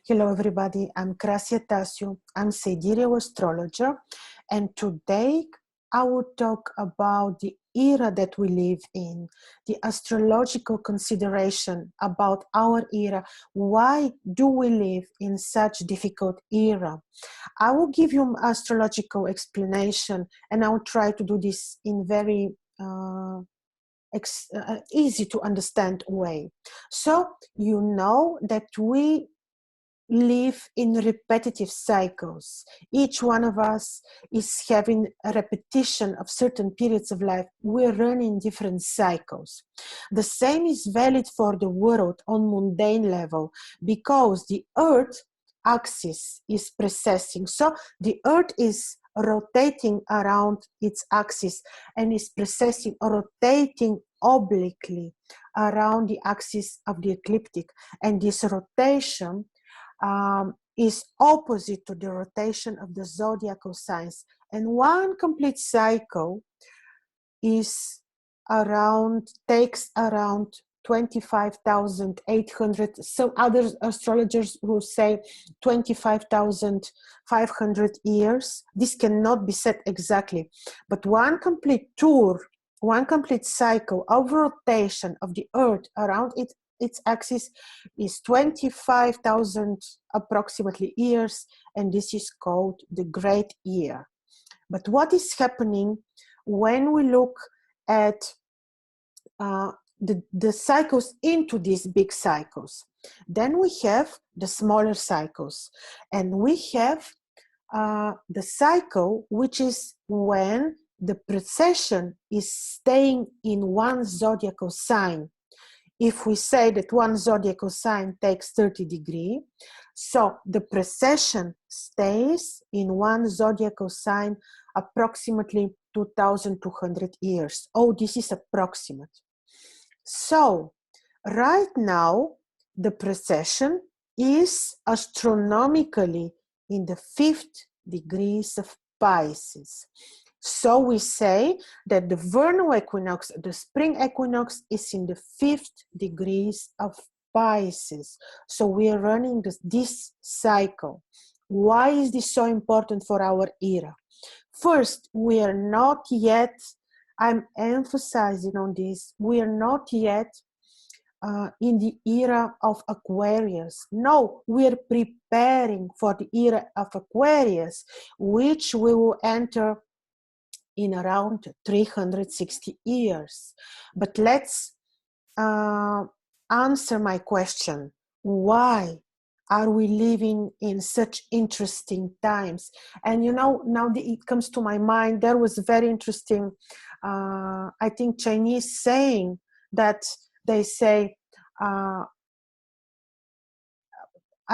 Hello everybody, I'm KRASIATTASIO, I'm sidereal astrologer, and today I will talk about the era that we live in, the astrological consideration about our era. Why do we live in such difficult era? I will give you an astrological explanation, and I will try to do this in very easy to understand way. So you know that we live in repetitive cycles. Each one of us is having a repetition of certain periods of life. We're running different cycles. The same is valid for the world on mundane level, because the earth axis is precessing. So the earth is rotating around its axis and is precessing or rotating obliquely around the axis of the ecliptic. And this rotation is opposite to the rotation of the zodiacal signs. And one complete cycle takes around 25,800. Some other astrologers will say 25,500 years. This cannot be said exactly, but one complete tour, one complete cycle of rotation of the earth around its axis is 25,000 approximately years, and this is called the Great Year. But what is happening when we look at the cycles into these big cycles? Then we have the smaller cycles, and we have the cycle which is when the precession is staying in one zodiacal sign. If we say that one zodiacal sign takes 30 degrees, so the precession stays in one zodiacal sign approximately 2,200 years. Oh, this is approximate. So right now, the precession is astronomically in the 5th degrees of Pisces. So we say that the vernal equinox, the spring equinox, is in the 5th degrees of Pisces. So we are running this cycle. Why is this so important for our era? First, we are not yet, I'm emphasizing on this, we are not yet in the era of Aquarius. No, we are preparing for the era of Aquarius, which we will enter in around 360 years. But let's answer my question. Why are we living in such interesting times? And you know, now it comes to my mind, there was a very interesting, I think, Chinese saying that they say, I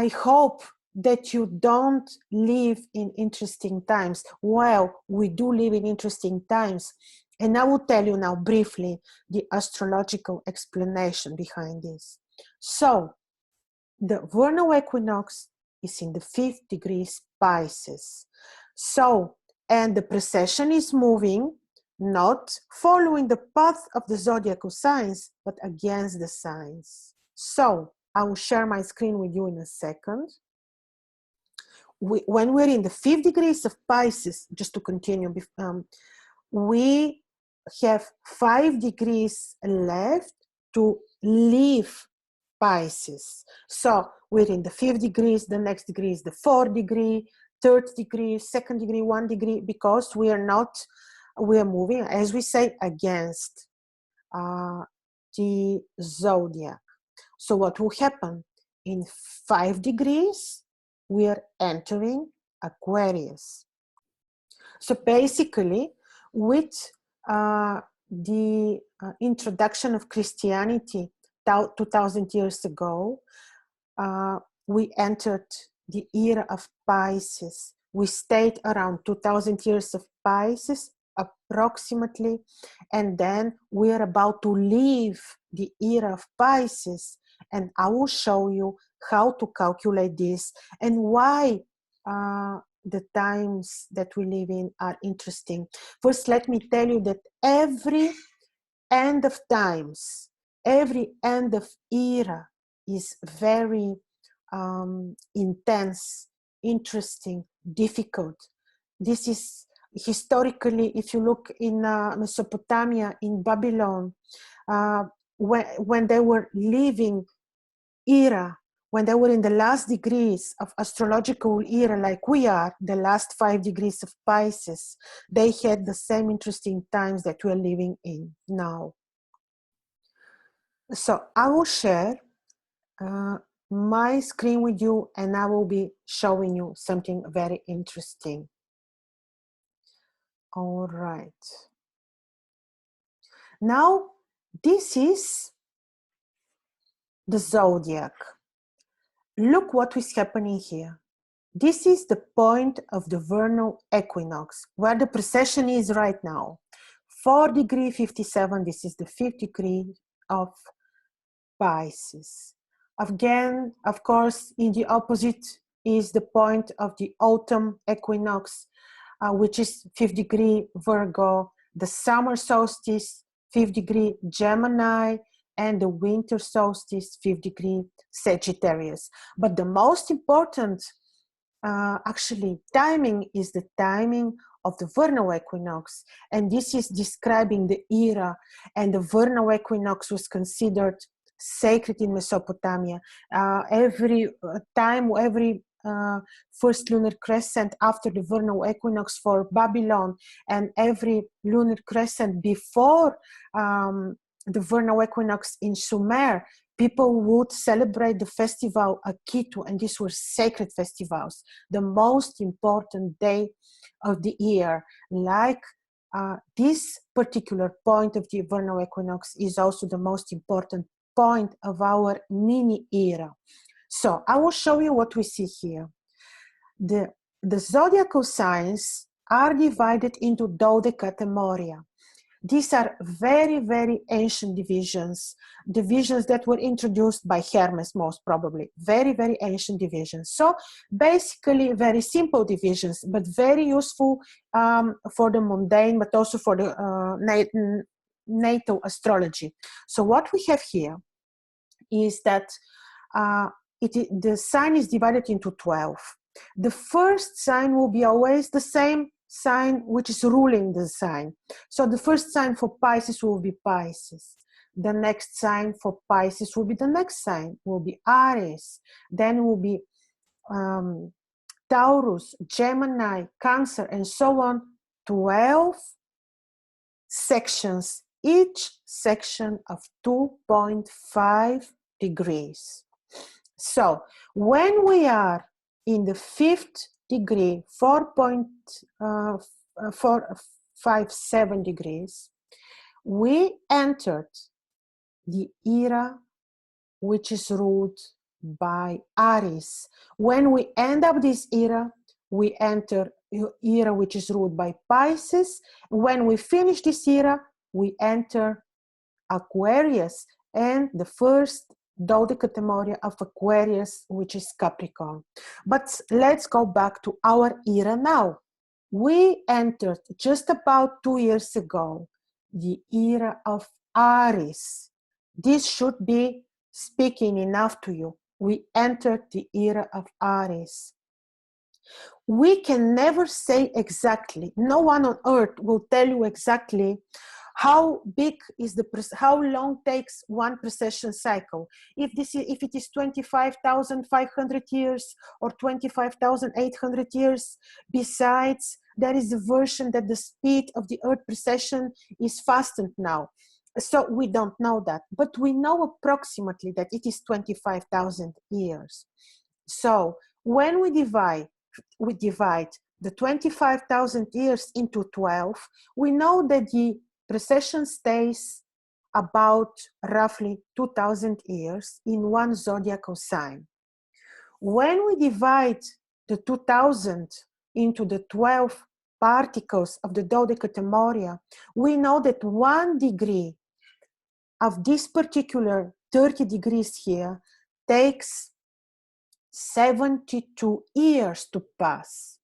hope that you don't live in interesting times. Well, we do live in interesting times. And I will tell you now briefly the astrological explanation behind this. So, the vernal equinox is in the 5th degrees Pisces. So, and the precession is moving, not following the path of the zodiacal signs, but against the signs. So, I will share my screen with you in a second. When we're in the 5th degrees of Pisces, just to continue, we have 5 degrees left to leave Pisces. So we're in the 5th degrees, the next degree is the 4th degree, 3rd degree, 2nd degree, 1 degree, because we are moving, as we say, against the zodiac. So what will happen? In 5 degrees, we are entering Aquarius. So basically, with the introduction of Christianity 2,000 years ago, we entered the era of Pisces. We stayed around 2,000 years of Pisces approximately, and then we are about to leave the era of Pisces, and I will show you how to calculate this and why the times that we live in are interesting. First, let me tell you that every end of times, every end of era is very intense, interesting, difficult. This is historically, if you look in Mesopotamia, in Babylon, when they were living era, when they were in the last degrees of astrological era, like we are, the last 5 degrees of Pisces, they had the same interesting times that we're living in now. So I will share my screen with you, and I will be showing you something very interesting. All right. Now, this is the zodiac. Look what is happening here. This is the point of the vernal equinox, where the precession is right now. 4 degree 57, this is the 5th degree of Pisces. Again, of course, in the opposite is the point of the autumn equinox, which is 5th degree Virgo, the summer solstice, 5th degree Gemini, and the winter solstice, 5th degree Sagittarius. But the most important actually timing is the timing of the vernal equinox, and this is describing the era, and the vernal equinox was considered sacred in Mesopotamia. Every first lunar crescent after the vernal equinox for Babylon, and every lunar crescent before the vernal equinox in Sumer, people would celebrate the festival Akitu, and these were sacred festivals, the most important day of the year. Like this particular point of the vernal equinox is also the most important point of our mini era. So I will show you what we see here. The zodiacal signs are divided into dodecatemoria. These are very, very ancient divisions that were introduced by Hermes, most probably. Very, very ancient divisions. So basically very simple divisions, but very useful for the mundane, but also for the natal astrology. So what we have here is that the sign is divided into 12. The first sign will be always the same sign which is ruling the sign. So the first sign for Pisces will be Pisces. The next sign for Pisces will be the next sign, will be Aries. Then will be Taurus, Gemini, Cancer, and so on. 12 sections, each section of 2.5 degrees. So when we are in the 5th degree, 4.57 degrees, we entered the era which is ruled by Aries. When we end up this era, we enter era which is ruled by Pisces. When we finish this era, we enter Aquarius, and the first dodecatemoria of Aquarius, which is Capricorn. But let's go back to our era now. We entered just about 2 years ago the era of Aries. This should be speaking enough to you. We entered the era of Aries. We can never say exactly, no one on earth will tell you exactly how big is how long takes one precession cycle. If it is 25,500 years or 25,800 years. Besides, there is a version that the speed of the earth precession is fastened now. So we don't know that, but we know approximately that it is 25,000 years. So when we divide the 25,000 years into 12, we know that the precession stays about roughly 2,000 years in one zodiacal sign. When we divide the 2,000 into the 12 particles of the dodecatemoria, we know that 1 degree of this particular 30 degrees here takes 72 years to pass,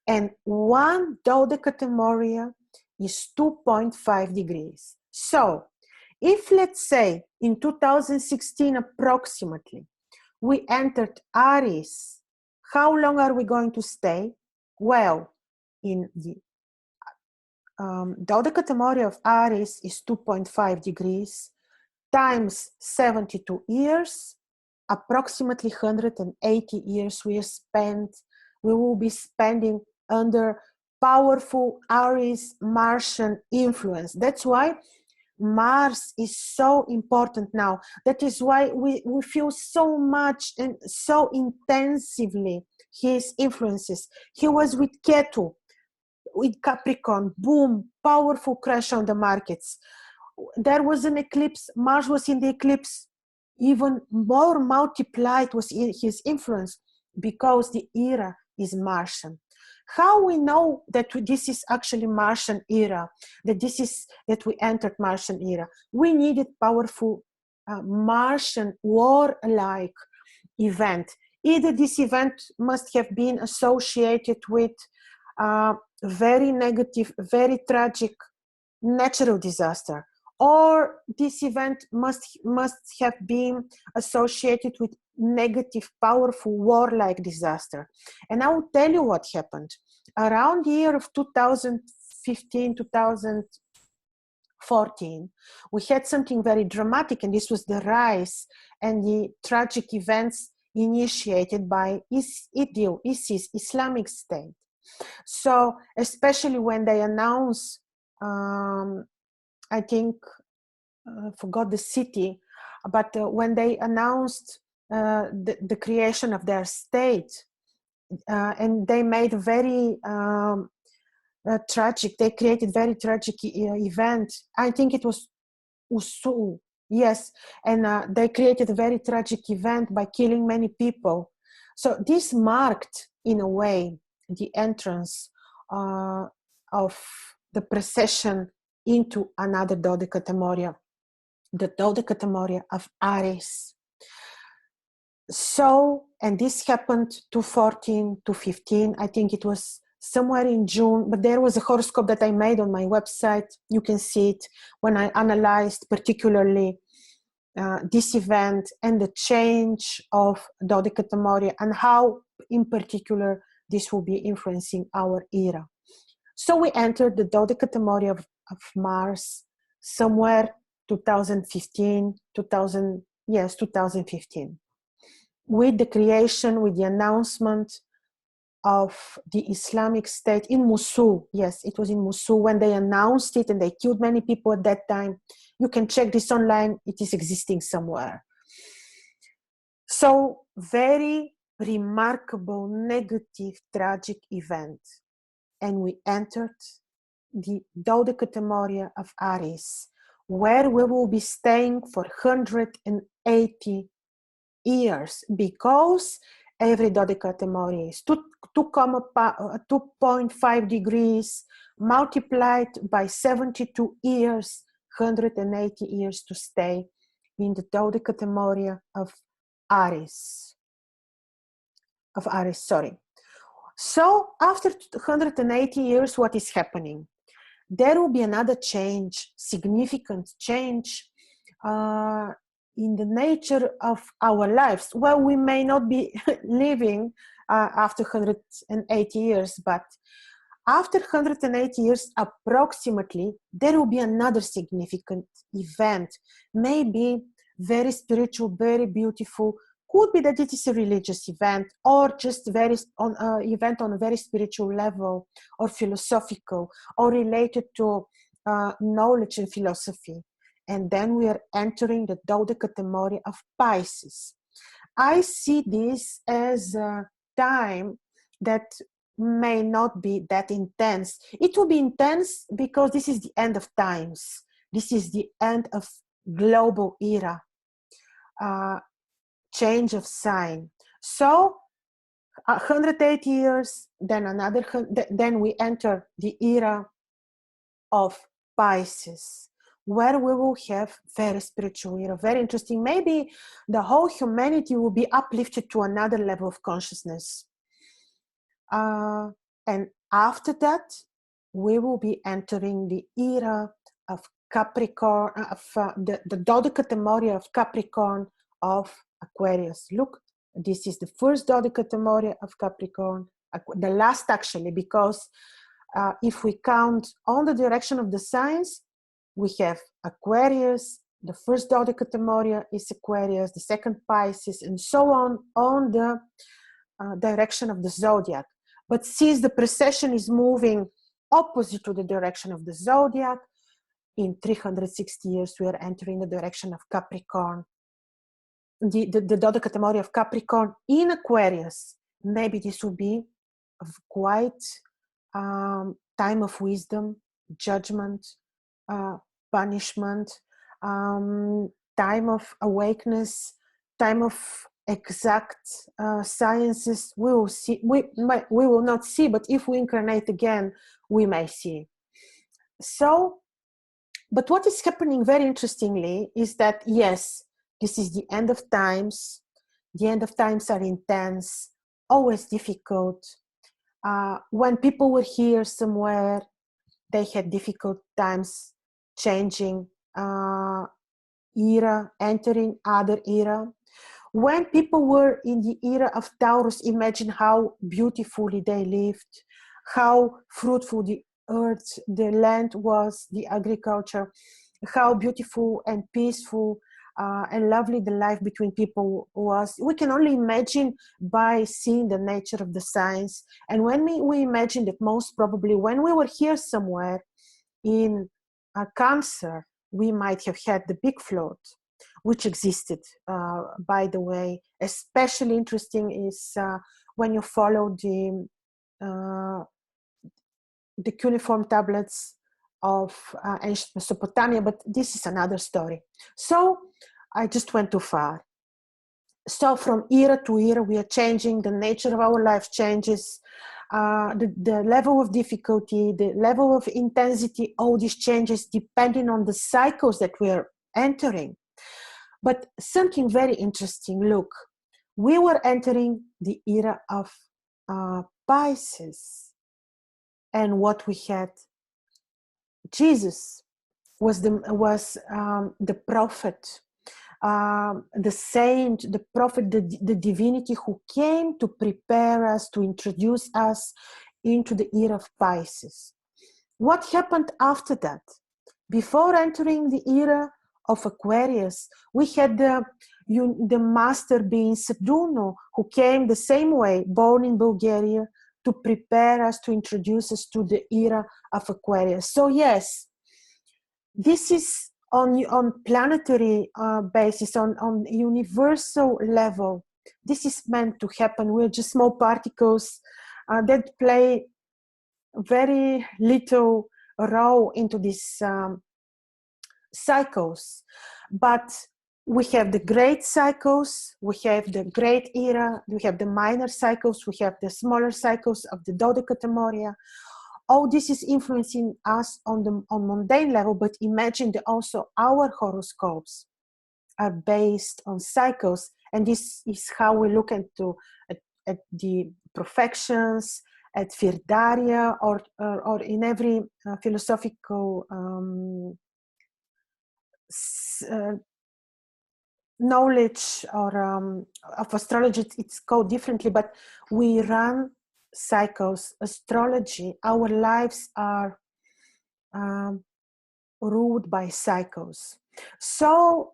and 1 dodecatemoria is 2.5 degrees. So if, let's say, in 2016 approximately, we entered Aries. How long are we going to stay? Well, in the Dodecatemoria of Aries is 2.5 degrees times 72 years, approximately 180 years we will be spending under powerful Aries Martian influence. That's why Mars is so important now. That is why we feel so much and so intensively his influences. He was with Ketu, with Capricorn, boom, powerful crash on the markets. There was an eclipse, Mars was in the eclipse, even more multiplied was his influence because the era is Martian. How we know that this is actually Martian era, that we entered Martian era? We needed powerful Martian war-like event. Either this event must have been associated with very negative, very tragic natural disaster, or this event must have been associated with negative, powerful, warlike disaster. And I will tell you what happened. Around the year of 2015, 2014, we had something very dramatic, and this was the rise and the tragic events initiated by ISIS, Islamic State. So especially when they announce, I think, forgot the city, but when they announced the creation of their state, and they made very tragic, they created very tragic event. I think it was Usul, yes, and they created a very tragic event by killing many people. So this marked, in a way, the entrance of the precession into another Dodecatemoria, the Dodecatemoria of Aries. So, and this happened to 14 to 15, I think it was somewhere in June, but there was a horoscope that I made on my website. You can see it when I analyzed particularly this event and the change of Dodecatemoria and how in particular this will be influencing our era. So we entered the Dodecatemoria of Mars somewhere 2015, 2015, with the creation, with the announcement of the Islamic State in Mosul. Yes, it was in Mosul when they announced it, and they killed many people at that time. You can check this online, it is existing somewhere. So very remarkable, negative, tragic event. And we entered the Dodecatemoria of Aries, where we will be staying for 180 years, because every Dodecatemoria is 2.5 degrees multiplied by 72 years, 180 years to stay in the Dodecatemoria of Aries. So after 180 years, what is happening? There will be another change, significant change in the nature of our lives. Well, we may not be living after 180 years, but after 180 years, approximately, there will be another significant event, maybe very spiritual, very beautiful. Could be that it is a religious event, or just event on a very spiritual level, or philosophical, or related to knowledge and philosophy. And then we are entering the Dodecatemoria of Pisces. I see this as a time that may not be that intense. It will be intense because this is the end of times. This is the end of global era. Change of sign. So 180 years, then we enter the era of Pisces, where we will have very spiritual era, very interesting. Maybe the whole humanity will be uplifted to another level of consciousness. And after that, we will be entering the era of Capricorn, of the Dodecatemoria of Capricorn, of Aquarius. Look, This is the first dodecatemoria of Capricorn, the last actually, because if we count on the direction of the signs, we have Aquarius, the first dodecatemoria is Aquarius, the second Pisces, and so on the direction of the zodiac. But since the precession is moving opposite to the direction of the zodiac, in 360 years we are entering the direction of Capricorn. The dodecatemoria of Capricorn in Aquarius. Maybe this will be quite time of wisdom, judgment, punishment, time of awakeness, time of exact sciences. We will see. We will not see, but if we incarnate again, we may see. So, but what is happening very interestingly is that, yes, this is the end of times. The end of times are intense, always difficult. When people were here somewhere, they had difficult times changing era, entering other era. When people were in the era of Taurus, imagine how beautifully they lived, how fruitful the earth, the land was, the agriculture, how beautiful and peaceful and lovely the life between people was. We can only imagine by seeing the nature of the signs. And when we imagine that most probably when we were here somewhere in Cancer, we might have had the big flood, which existed, by the way. Especially interesting is when you follow the cuneiform tablets of ancient Mesopotamia, but this is another story. So I just went too far. So from era to era, we are changing, the nature of our life changes, the level of difficulty, the level of intensity, all these changes depending on the cycles that we are entering. But something very interesting, look, we were entering the era of Pisces, and what we had, Jesus was the prophet, the saint, the prophet, the divinity who came to prepare us, to introduce us into the era of Pisces. What happened after that? Before entering the era of Aquarius, we had the master being Saturno, who came the same way, born in Bulgaria, to prepare us, to introduce us to the era of Aquarius. So yes, this is on planetary basis, on universal level. This is meant to happen. We're just small particles that play very little role into these cycles. But we have the great cycles, we have the great era, we have the minor cycles, we have the smaller cycles of the dodecatemoria. All this is influencing us on mundane level, but imagine that also our horoscopes are based on cycles, and this is how we look at the perfections, at Firdaria, or in every philosophical knowledge or of astrology. It's called differently, but we run cycles. Astrology, our lives are ruled by cycles. So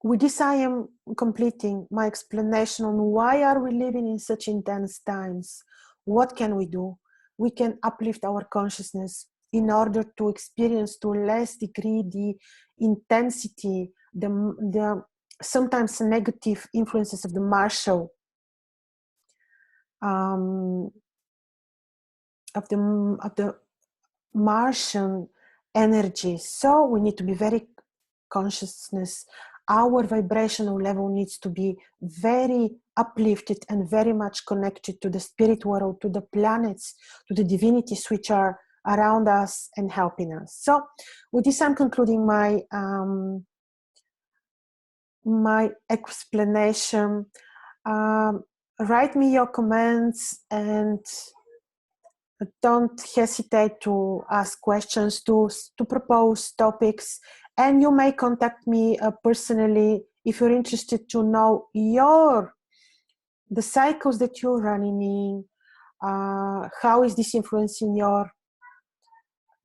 with this I am completing my explanation on why are we living in such intense times. What can we do? We can uplift our consciousness in order to experience to a less degree the intensity, the sometimes negative influences of the martial of the Martian energy. So we need to be very consciousness. Our vibrational level needs to be very uplifted and very much connected to the spirit world, to the planets, to the divinities which are around us and helping us. So with this I'm concluding my my explanation. Write me your comments and don't hesitate to ask questions, to propose topics, and you may contact me personally if you're interested to know the cycles that you're running in, how is this influencing your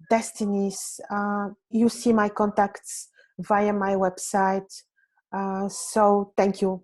destinies, you see my contacts via my website. So thank you.